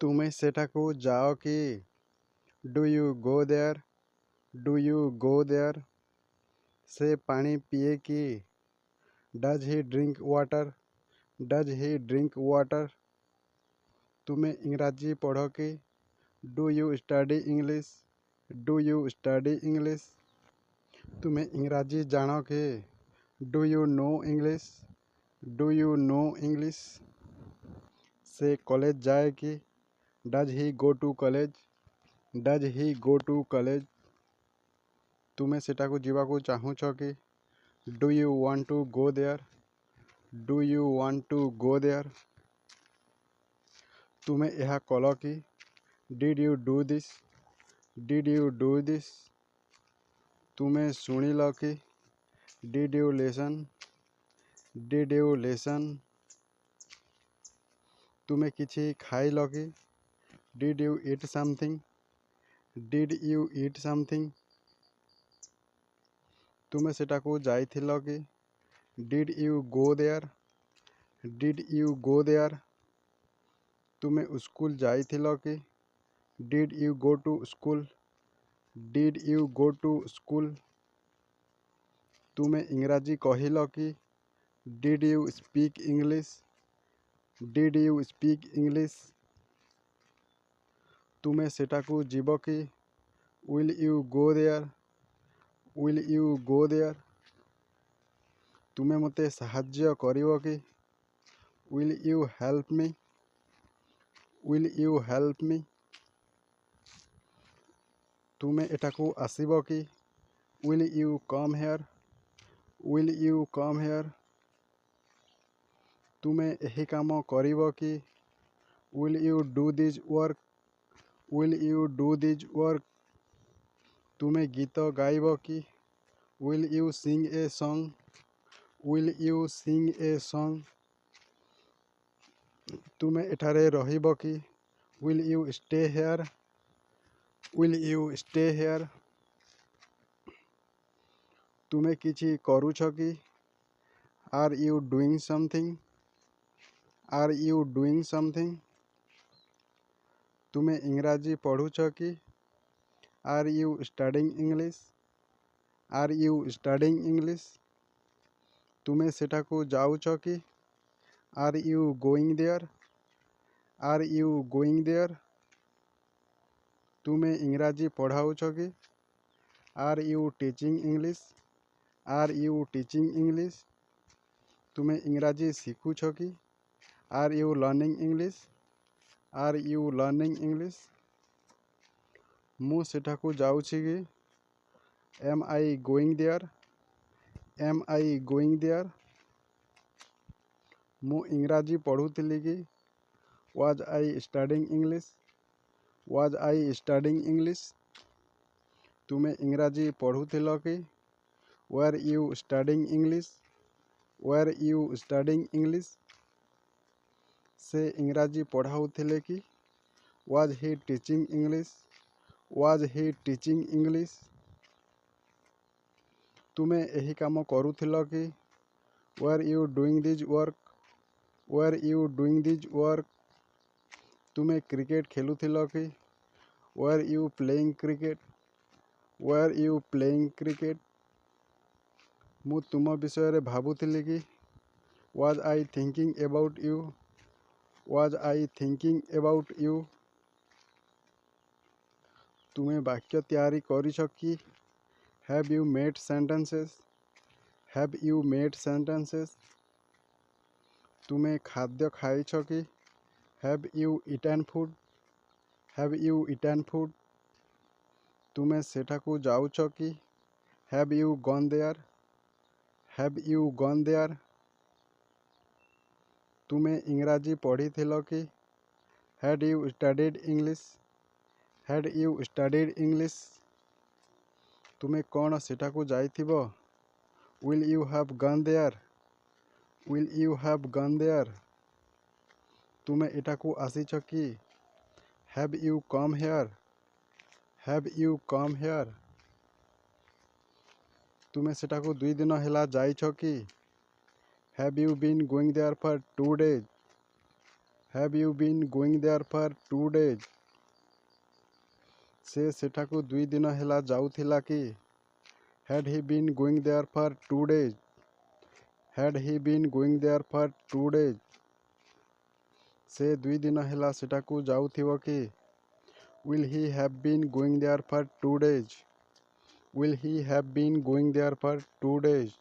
ତୁମେ ସେଠାକୁ ଯାଅ କି? Do you go there? Do you go there? ସେ ପାଣି ପିଏ କି? Does he drink water? Does he drink water? ତୁମେ ଇଂରାଜୀ ପଢ଼ କି? Do you study English? Do you study English? ତୁମେ ଇଂରାଜୀ ଜାଣ କି? Do you know English? Do you know English? ସେ କଲେଜ ଯାଏ କି? Does he go to college? Does he go to college? ତୁମେ ସେଠାକୁ ଯିବାକୁ ଚାହୁଁଛ କି? Do you want to go there? Do you want to go there? ତୁମେ ଏହା କଲ କି? Did you do this? Did you do this? ତୁମେ ଶୁଣିଲ କି? Did you listen? Did you listen? ତୁମେ କିଛି ଖାଇଲ କି? Did you eat something? Did you eat something? ତୁମେ ସେଠାକୁ ଯାଇଥିଲ କି? Did you go there? Did you go there? ତୁମେ ସ୍କୁଲ ଯାଇଥିଲ କି? Did you go to school? Did you go to school? ତୁମେ ଇଂରାଜୀ କହିଲ କି? Did you speak English? Did you speak English? ତୁମେ ସେଠାକୁ ଯିବ କି? Will you go there? Will you go there? ତୁମେ ମୋତେ ସାହାଯ୍ୟ କରିବ କି? Will you help me? Will you help me? ତୁମେ ଏଠାକୁ ଆସିବ କି? Will you come here? Will you come here? ତୁମେ ଏହି କାମ କରିବ କି? Will you do this work? Will you do this work? ତୁମେ ଗୀତ ଗାଇବ କି? Will you sing a song? Will you sing a song? ତୁମେ ଏଠାରେ ରହିବ କି? Will you stay here? Will you stay here? ତୁମେ କିଛି କରୁଛ କି? Are you doing something? Are you doing something? ତୁମେ ଇଂରାଜୀ ପଢ଼ୁଛ କି? Are you studying English? Are you studying English? ତୁମେ ସେଠାକୁ ଯାଉଛ କି? Are you going there? Are you going there? ତୁମେ ଇଂରାଜୀ ପଢ଼ାଉଛ କି? Are you teaching English? Are you teaching English? ତୁମେ ଇଂରାଜୀ ଶିଖୁଛ କି? Are you learning English? Are you learning English? ମୁଁ ସେଠାକୁ ଯାଉଛି କି? Am I going there? Am I going there? ମୁଁ ଇଂରାଜୀ ପଢ଼ୁଥିଲି କି? Was I studying English? Was I studying English? ତୁମେ ଇଂରାଜୀ ପଢ଼ୁଥିଲ କି? Were you studying English? Were you studying English? ସେ ଇଂରାଜୀ ପଢ଼ାଉଥିଲେ କି? Was he teaching English? Was he teaching English? ତୁମେ ଏହି କାମ କରୁଥିଲ କି? Were you doing this work? Were you doing this work? ତୁମେ କ୍ରିକେଟ ଖେଳୁଥିଲ କି? Were you playing cricket? Were you playing cricket? ମୁଁ ତୁମ ବିଷୟରେ ଭାବୁଥିଲି କି? Was I thinking about you? Was I thinking about you? ତୁମେ ବାକ୍ୟ ତିଆରି କରିଛ କି? Have you made sentences? Have you made sentences? ତୁମେ ଖାଦ୍ୟ ଖାଇଛ କି? Have you eaten food? Have you eaten food? ତୁମେ ସେଠାକୁ ଯାଉଛ କି? Have you gone there? Have you gone there? ତୁମେ ଇଂରାଜୀ ପଢ଼ିଥିଲ କି? Had you studied English? Had you studied English? ତୁମେ କ'ଣ ସେଠାକୁ ଯାଇଥିବ? Will you have gone there? Will you have gone there? ତୁମେ ଏଠାକୁ ଆସିଛ କି? Have you come here? Have you come here? ତୁମେ ସେଠାକୁ 2 ଦିନ ହେଲା ଯାଇଛ କି? Have you been going there for 2 days? Have you been going there for 2 days? ସେ ସେଠାକୁ 2 ଦିନ ହେଲା ଯାଉଥିଲା କି? Had he been going there for 2 days? Had he been going there for 2 days? ସେ 2 ଦିନ ହେଲା ସେଠାକୁ ଯାଉଥିବ କି? Will he have been going there for 2 days? Will he have been going there for 2 days?